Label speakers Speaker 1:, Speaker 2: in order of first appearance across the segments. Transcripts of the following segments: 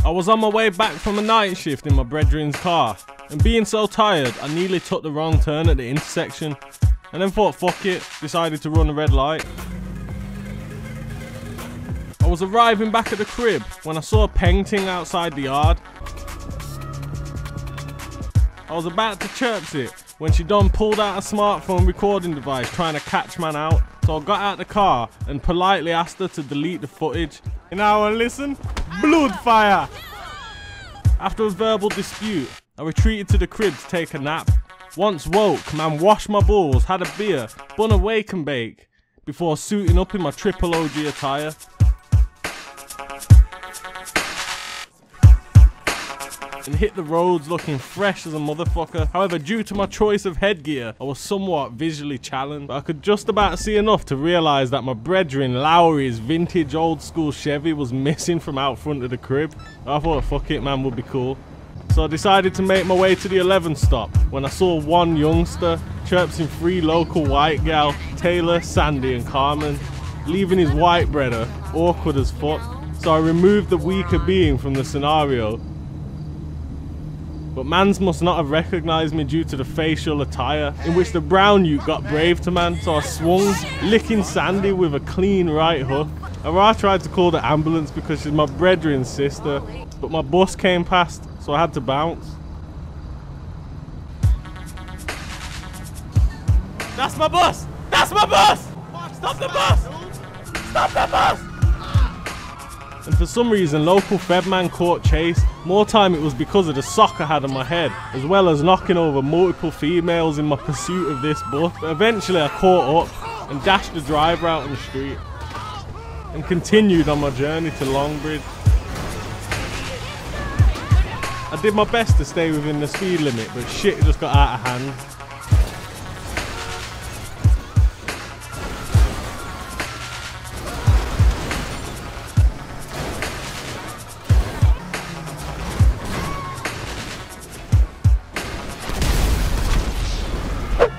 Speaker 1: I was on my way back from a night shift in my brethren's car, and being so tired, I nearly took the wrong turn at the intersection, and then thought fuck it, decided to run a red light. I was arriving back at the crib when I saw a painting outside the yard. I was about to chirps it when she done pulled out a smartphone recording device trying to catch man out, so I got out the car and politely asked her to delete the footage. And now listen, blood fire! After a verbal dispute, I retreated to the crib to take a nap. Once woke, man washed my balls, had a beer, bun a wake and bake, before suiting up in my triple OG attire. And hit the roads looking fresh as a motherfucker. However, due to my choice of headgear, I was somewhat visually challenged. But I could just about see enough to realise that my brethren Lowry's vintage old school Chevy was missing from out front of the crib. I thought fuck it man would be cool. So I decided to make my way to the 11 stop when I saw one youngster chirpsing 3 local white gal, Taylor, Sandy and Carmen, leaving his white brother awkward as fuck. So I removed the weaker being from the scenario. But mans must not have recognised me due to the facial attire, in which the brown youth got brave to man, so I swung, licking Sandy with a clean right hook. I tried to call the ambulance because she's my brethren's sister, but my bus came past, so I had to bounce. That's my bus! That's my bus! Stop the bus! Stop the bus! And for some reason, local Fed man caught chase. More time it was because of the sock I had on my head, as well as knocking over multiple females in my pursuit of this bus. But eventually I caught up and dashed the driver out on the street and continued on my journey to Longbridge. I did my best to stay within the speed limit, but shit just got out of hand.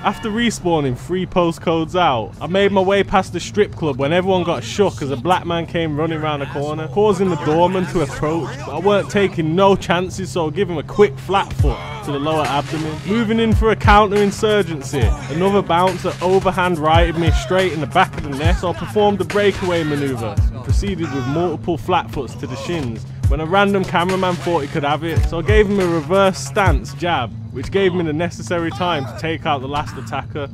Speaker 1: After respawning 3 postcodes out, I made my way past the strip club when everyone got shook as a black man came running around the corner, causing the doorman to approach. But I weren't taking no chances, so I gave him a quick flat foot to the lower abdomen. Moving in for a counter-insurgency, another bouncer overhand righted me straight in the back of the neck, so I performed a breakaway maneuver and proceeded with multiple flat foots to the shins when a random cameraman thought he could have it, so I gave him a reverse stance jab, which gave me the necessary time to take out the last attacker.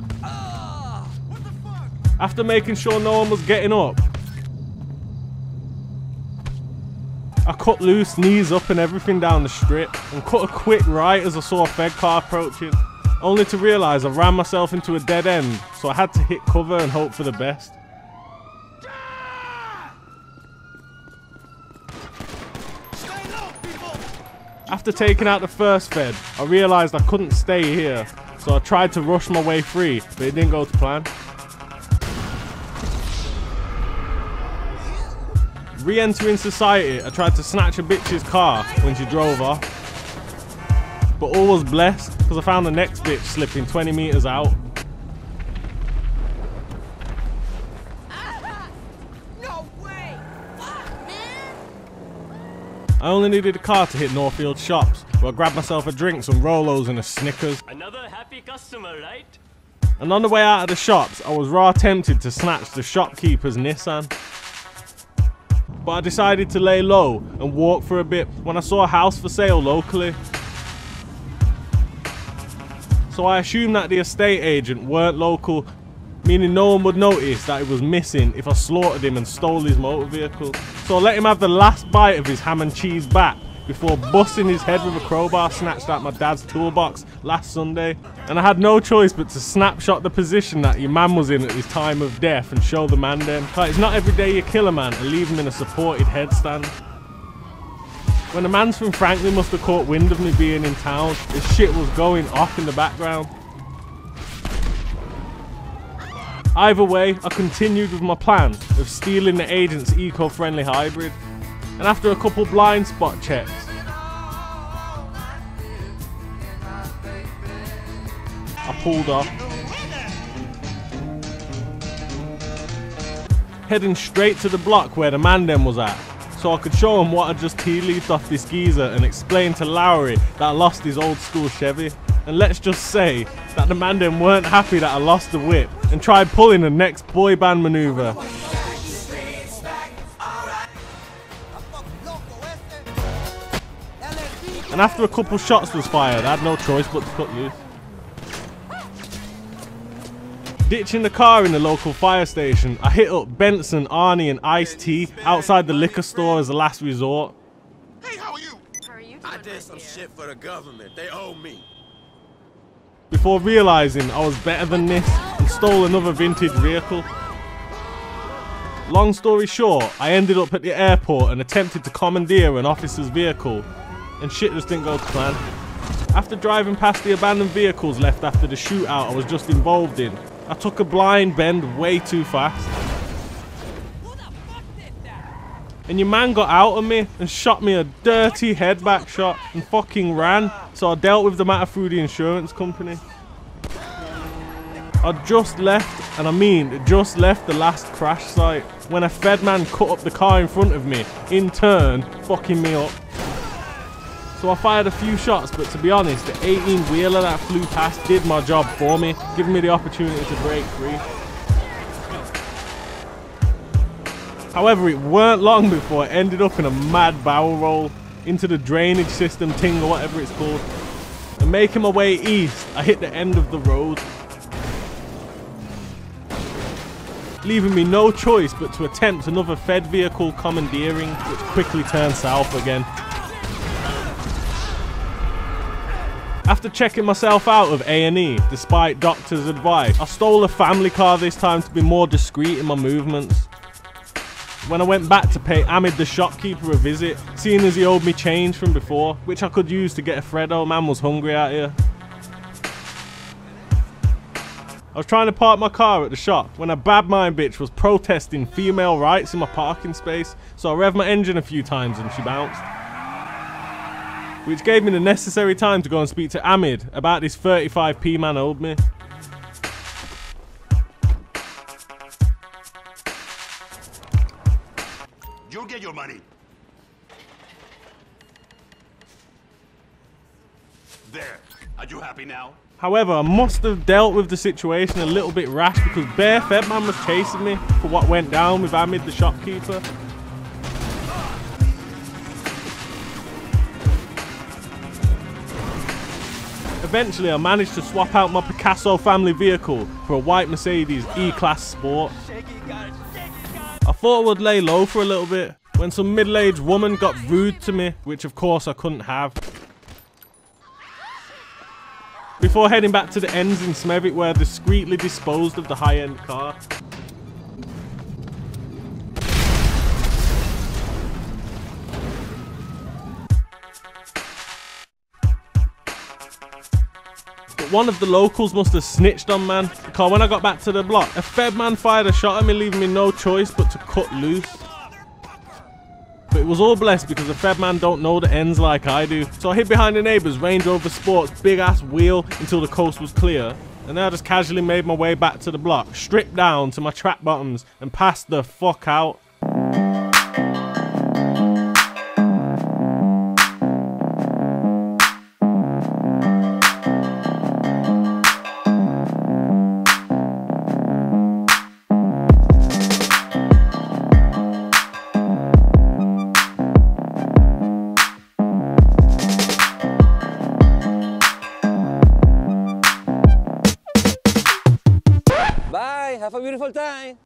Speaker 1: After making sure no one was getting up, I cut loose, knees up and everything down the strip, and cut a quick right as I saw a Fed car approaching, only to realise I ran myself into a dead end, so I had to hit cover and hope for the best. After taking out the first Fed, I realised I couldn't stay here, so I tried to rush my way free, but it didn't go to plan. Re-entering society, I tried to snatch a bitch's car when she drove off, but all was blessed because I found the next bitch slipping 20 metres out. I only needed a car to hit Northfield Shops, where I grabbed myself a drink, some Rolos and a Snickers.
Speaker 2: Another happy customer, right?
Speaker 1: And on the way out of the shops, I was raw tempted to snatch the shopkeeper's Nissan. But I decided to lay low and walk for a bit when I saw a house for sale locally. So I assumed that the estate agent weren't local, meaning no one would notice that it was missing if I slaughtered him and stole his motor vehicle. So I let him have the last bite of his ham and cheese back before busting his head with a crowbar snatched out my dad's toolbox last Sunday. And I had no choice but to snapshot the position that your man was in at his time of death and show the man then. Like, it's not every day you kill a man and leave him in a supported headstand. When the mans from Franklin must have caught wind of me being in town, this shit was going off in the background. Either way, I continued with my plan of stealing the agent's eco-friendly hybrid, and after a couple blind spot checks, I pulled off, heading straight to the block where the man then was at, so I could show him what I just tea-leafed off this geezer and explain to Lowry that I lost his old school Chevy. And let's just say that the man then weren't happy that I lost the whip and tried pulling the next boy band maneuver. And after a couple shots was fired, I had no choice but to cut loose. Ditching the car in the local fire station, I hit up Benson, Arnie and Ice-T outside the liquor store as a last resort.
Speaker 3: Hey, how are you?
Speaker 4: How are you doing?
Speaker 3: I did some shit for the government. They owe me.
Speaker 1: Before realising I was better than this and stole another vintage vehicle. Long story short, I ended up at the airport and attempted to commandeer an officer's vehicle, and shit just didn't go to plan. After driving past the abandoned vehicles left after the shootout I was just involved in, I took a blind bend way too fast. And your man got out of me and shot me a dirty head back shot and fucking ran, so I dealt with the matter through the insurance company. I just left, and I mean just left the last crash site, when a Fed man cut up the car in front of me, in turn fucking me up. So I fired a few shots, but to be honest, the 18-wheeler that flew past did my job for me, giving me the opportunity to break free. However, it weren't long before I ended up in a mad barrel roll into the drainage system thing or whatever it's called. And making my way east, I hit the end of the road, leaving me no choice but to attempt another Fed vehicle commandeering, which quickly turned south again. After checking myself out of A&E, despite doctors' advice, I stole a family car this time to be more discreet in my movements. When I went back to pay Ahmed the shopkeeper a visit, seeing as he owed me change from before, which I could use to get a Freddo, man was hungry out here. I was trying to park my car at the shop when a bad mind bitch was protesting female rights in my parking space, so I revved my engine a few times and she bounced. Which gave me the necessary time to go and speak to Ahmed about this 35p man owed me.
Speaker 3: You'll get your money. There. Are you happy now?
Speaker 1: However, I must have dealt with the situation a little bit rash because Bear Fedman was chasing me for what went down with Ahmed the shopkeeper. Eventually, I managed to swap out my Picasso family vehicle for a white Mercedes E-Class Sport. I thought I would lay low for a little bit when some middle-aged woman got rude to me, which of course I couldn't have. Before heading back to the ends in Smethwick where I discreetly disposed of the high-end car. But one of the locals must have snitched on man, because when I got back to the block, a Fed man fired a shot at me, leaving me no choice but to cut loose. But it was all blessed because the Fed man don't know the ends like I do. So I hid behind the neighbour's Range Rover Sport's big ass wheel until the coast was clear. And then I just casually made my way back to the block, stripped down to my track bottoms and passed the fuck out.
Speaker 5: Bye, have a beautiful time.